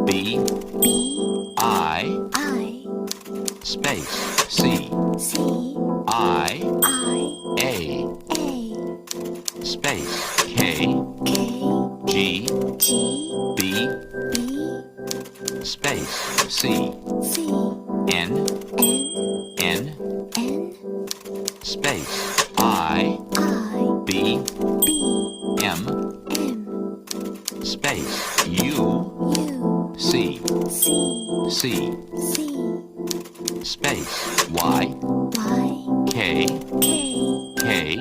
B, B, I, space, C, C, I, A, space, K, K, G, G, B, B, space, C, C, N, N, space, I, B, B, M, space, U, C, C, C, C, space, Y, Y, K, K, K,